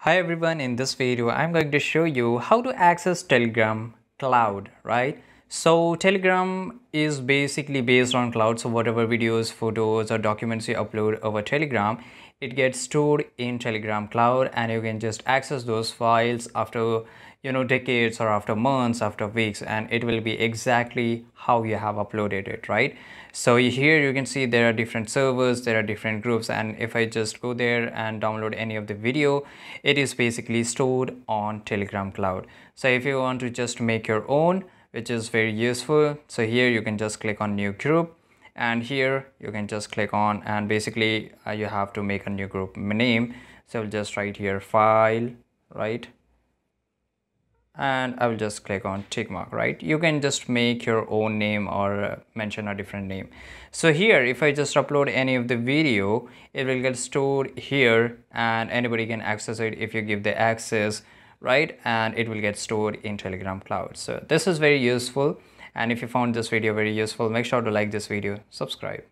Hi everyone, in this video I'm going to show you how to access Telegram Cloud, right? So Telegram is basically based on cloud, so whatever videos, photos or documents you upload over Telegram, it gets stored in Telegram Cloud and you can just access those files after decades or after months, after weeks, and it will be exactly how you have uploaded it, right? So here you can see there are different servers, there are different groups, and if I just go there and download any of the video, it is basically stored on Telegram Cloud. So if you want to just make your own, which is very useful, so here you can just click on new group, and here you can just click on, and basically you have to make a new group name. So I'll just write here file, right? And I will just click on tick mark, right? You can just make your own name or mention a different name. So here if I just upload any of the video, it will get stored here and anybody can access it if you give the access, right? And it will get stored in Telegram Cloud. So this is very useful, and if you found this video very useful, make sure to like this video, subscribe.